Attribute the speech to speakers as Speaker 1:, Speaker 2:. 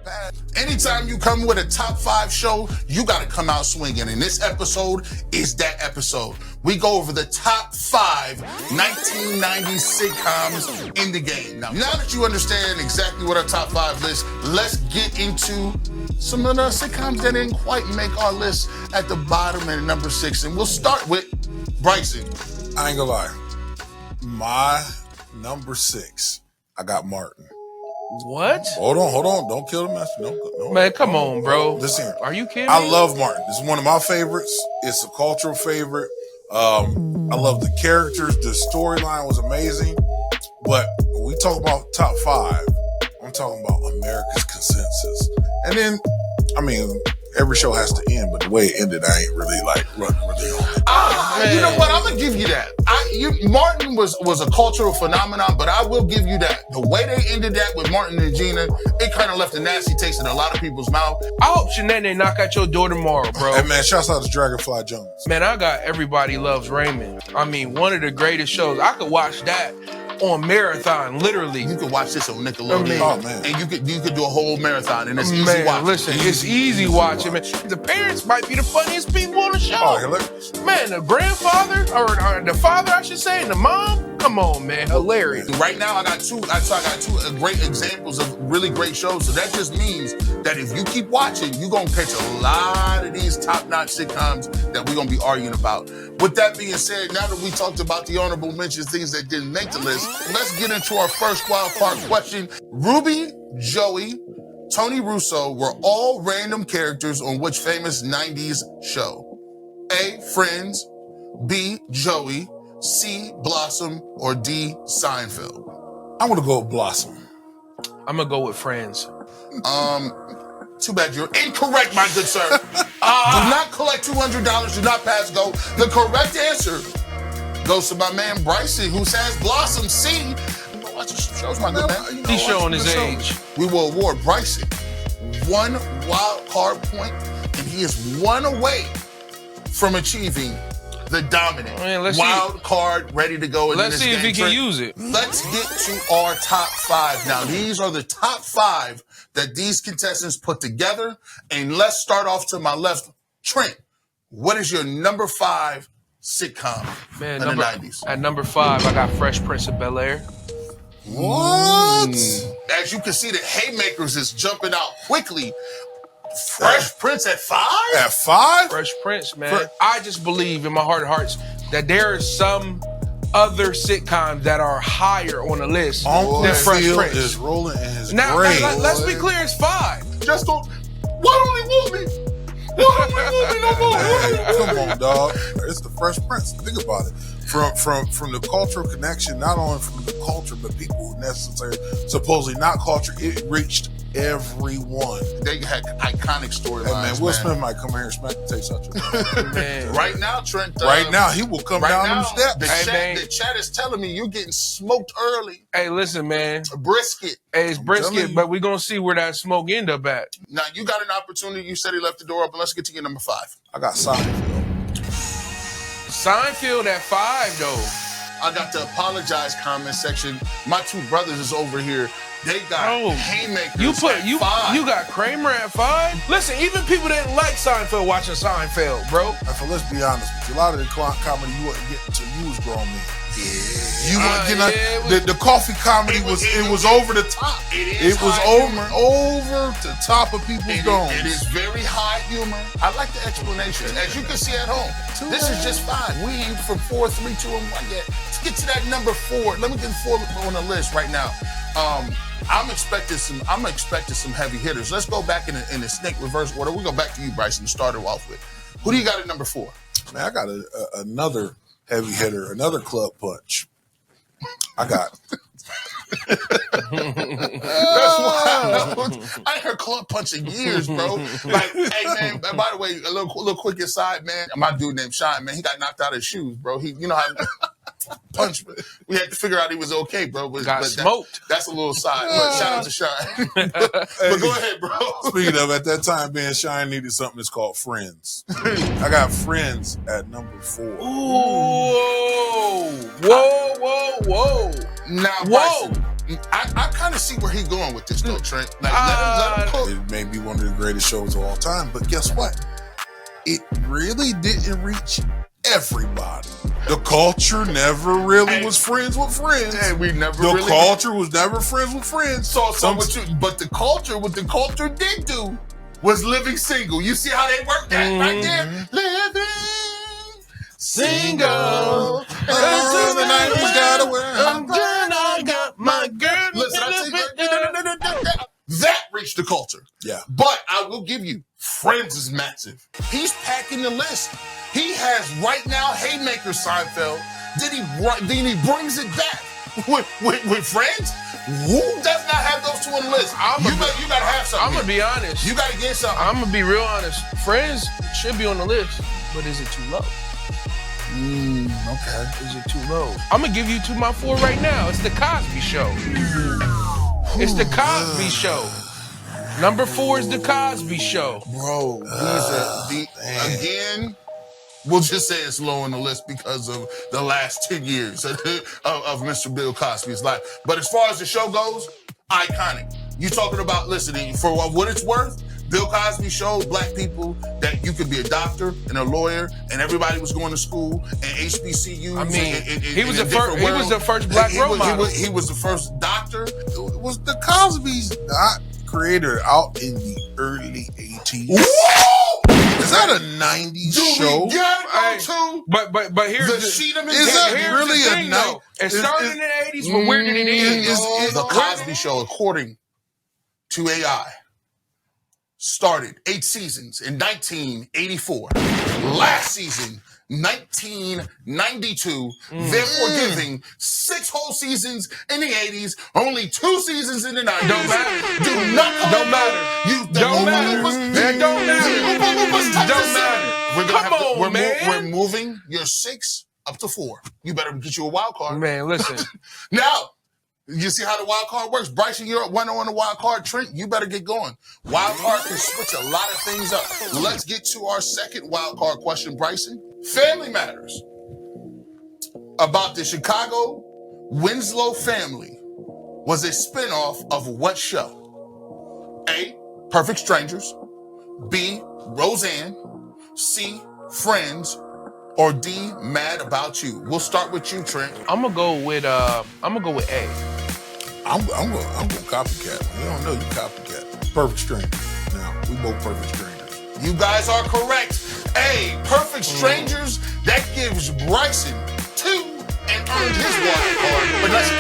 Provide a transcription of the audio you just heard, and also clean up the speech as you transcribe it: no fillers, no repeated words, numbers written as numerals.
Speaker 1: past. Anytime you come with a top 5 show, you got to come out swinging. And this episode is that episode. We go over the top 5 1990s sitcoms in the game. Now that you understand exactly what our top 5 list, let's get into some of the sitcoms that didn't quite make our list at the bottom and number 6. And we'll start with Bryson.
Speaker 2: I ain't gonna lie. My number 6, I got Martin.
Speaker 3: What?
Speaker 2: Hold on. Don't kill the messenger. No.
Speaker 3: Man, come on, bro.
Speaker 2: Listen here.
Speaker 3: Are you kidding
Speaker 2: I
Speaker 3: me?
Speaker 2: love Martin. It's one of my favorites. It's a cultural favorite. I love the characters. The storyline was amazing. But when we talk about top 5, I'm talking about America's consensus. And then, I mean, every show has to end, but the way it ended, I ain't really like running really on it.
Speaker 1: You know what? I'm gonna give you that. Martin was a cultural phenomenon, but I will give you that. The way they ended that with Martin and Gina, it kind of left a nasty taste in a lot of people's mouth.
Speaker 3: I hope Shanae knock out your door tomorrow, bro.
Speaker 2: Hey man, shouts out to Dragonfly Jones.
Speaker 3: Man, I got Everybody Loves Raymond. I mean, one of the greatest shows. I could watch that on marathon, literally.
Speaker 1: You could watch this on Nickelodeon.
Speaker 2: Oh man.
Speaker 1: And you could do a whole marathon, and it's easy watching.
Speaker 3: Listen, it's easy watching, man. The parents might be the funniest people on the show.
Speaker 2: Oh, hilarious.
Speaker 3: Man, the grandfather, or the father, I should say, and the mom, come on, man, hilarious.
Speaker 1: Right now, I got two great examples of really great shows. So that just means that if you keep watching, you're going to catch a lot of these top-notch sitcoms that we're going to be arguing about. With that being said, now that we talked about the honorable mentions, things that didn't make the list, let's get into our first wild card question. Ruby, Joey, Tony Russo were all random characters on which famous 90s show? A, Friends, B, Joey, C, Blossom, or D, Seinfeld?
Speaker 2: I'm gonna go with Blossom.
Speaker 3: I'm gonna go with Friends.
Speaker 1: Too bad you're incorrect, my good sir. Do not collect $200, do not pass go. The correct answer goes to my man Bryson, who says Blossom. C. Watch some shows, my good man.
Speaker 3: He's showing his age.
Speaker 1: We will award Bryson 1 wild card point, and he is 1 away from achieving the dominant wild card ready to go.
Speaker 3: Let's see if he can use it.
Speaker 1: Let's get to our top 5 now. These are the top 5 that these contestants put together, and let's start off to my left. Trent, what is your number 5 sitcom in the 90s?
Speaker 3: At number 5, I got Fresh Prince of Bel-Air.
Speaker 2: What?
Speaker 1: As you can see, the haymakers is jumping out quickly. Fresh Prince at 5?
Speaker 2: At 5?
Speaker 3: Fresh Prince, man. I just believe in my heart of hearts that there are some other sitcoms that are higher on the list than Fresh Prince.
Speaker 2: Is rolling in his
Speaker 3: now,
Speaker 2: grave.
Speaker 3: Let's be clear, it's 5.
Speaker 1: Just don't. Why don't we move me? Why don't we move me no more?
Speaker 2: Come on, dog. It's the Fresh Prince. Think about it. From the cultural connection, not only from the culture, but people who necessarily supposedly not culture, it reached everyone.
Speaker 1: They had iconic storylines.
Speaker 2: Hey man, Will Smith might come here and smack the taste out you.
Speaker 1: Man. Right now, Trent.
Speaker 2: Right now, he will come down them steps.
Speaker 1: The chat is telling me you're getting smoked early.
Speaker 3: Hey, listen, man.
Speaker 1: Brisket.
Speaker 3: Hey, it's brisket, but we're going to see where that smoke end up at.
Speaker 1: Now, you got an opportunity. You said he left the door open. Let's get to your number 5.
Speaker 2: I got Seinfeld.
Speaker 3: Seinfeld at 5, though.
Speaker 1: I got the apologize comment section. My 2 brothers is over here. They got haymakers at 5.
Speaker 3: You got Kramer at 5? Listen, even people that didn't like Seinfeld watching Seinfeld, bro.
Speaker 2: Let's be honest with you. A lot of the comedy you wouldn't get until you was grown men. You the coffee comedy was over the top. It was over the top of people's domes.
Speaker 1: It is very high humor. I like the explanation. As you can see at home, this is just 5. We ain't from 4, 3, 2, and 1 yet. Let's get to that number 4. Let me get 4 on the list right now. I'm expecting some heavy hitters. Let's go back in the snake reverse order. We'll go back to you, Bryson, to start it off with. Who do you got at number 4?
Speaker 2: Man, I got another heavy hitter, another club punch. I got.
Speaker 1: That's wild. I ain't heard club punch in years, bro. Like, hey man. By the way, a little quick aside, man. My dude named Shine, man. He got knocked out of his shoes, bro. You know how punch. We had to figure out he was okay, bro.
Speaker 3: Got smoked.
Speaker 1: That's a little side. But shout out to Shine. but go ahead, bro.
Speaker 2: Speaking of, at that time, man, Shine needed something that's called Friends. I got Friends at number 4.
Speaker 3: Ooh. Whoa.
Speaker 1: Now, Bryson, I kind of see where he's going with this, though, Trent. Like, let him cook.
Speaker 2: It may be one of the greatest shows of all time, but guess what? It really didn't reach everybody. The culture never really was friends with friends.
Speaker 1: And we never
Speaker 2: the
Speaker 1: really...
Speaker 2: culture was never friends with friends.
Speaker 1: But the culture, what the culture did do was living single. You see how they worked that right there? Living single.
Speaker 2: The night was got away.
Speaker 1: I'm glad I got my girl. Listen, that reached the culture.
Speaker 2: Yeah.
Speaker 1: But I will give you, Friends is massive. He's packing the list. He has right now Haymaker Seinfeld. Then he brings it back with Friends. Who does not have those two on the list? You gotta have something.
Speaker 3: I'm gonna be honest.
Speaker 1: You gotta get something.
Speaker 3: I'm gonna be real honest. Friends should be on the list, but is it too low?
Speaker 1: Okay.
Speaker 3: Is it too low? I'm gonna give you to my 4 right now. It's the Cosby Show. It's the Cosby Show. Number 4 is the Cosby Show.
Speaker 1: Bro, again, we'll just say it's low on the list because of the last 10 years of Mr. Bill Cosby's life. But as far as the show goes, iconic. You talking about, listen, for what it's worth, Bill Cosby showed black people that you could be a doctor and a lawyer, and everybody was going to school and HBCUs.
Speaker 3: I mean, he was the first black role model.
Speaker 1: He was the first doctor.
Speaker 2: It was the Cosby's not created out in the early 80s.
Speaker 1: Whoa!
Speaker 2: Is that a 90s show?
Speaker 3: But here's
Speaker 2: is that really a 90s?
Speaker 3: It started in the 80s, but where did it end?
Speaker 1: The Cosby Show, according to AI, started 8 seasons in 1984. Last season, 1992. Therefore giving 6 whole seasons in the 80s, only 2 seasons in the 90s.
Speaker 3: Don't matter.
Speaker 1: Don't matter.
Speaker 3: Don't matter. Don't matter.
Speaker 1: We're moving your 6 up to 4. You better get you a wild card.
Speaker 3: Man, listen.
Speaker 1: Now, you see how the wild card works? Bryson, you're 1 on the wild card. Trent, you better get going. Wild card can switch a lot of things up. Let's get to our second wild card question, Bryson. Family Matters. About the Chicago Winslow family was a spinoff of what show? A, Perfect Strangers. B, Roseanne. C, Friends. Or D, Mad About You. We'll start with you, Trent.
Speaker 3: I'm gonna go with A.
Speaker 2: I'm going copycat. You don't know you copycat. Perfect Strangers. Now, we both Perfect Strangers.
Speaker 1: You guys are correct. A, Perfect Strangers. That gives Bryson 2 and earned his wild card. But let's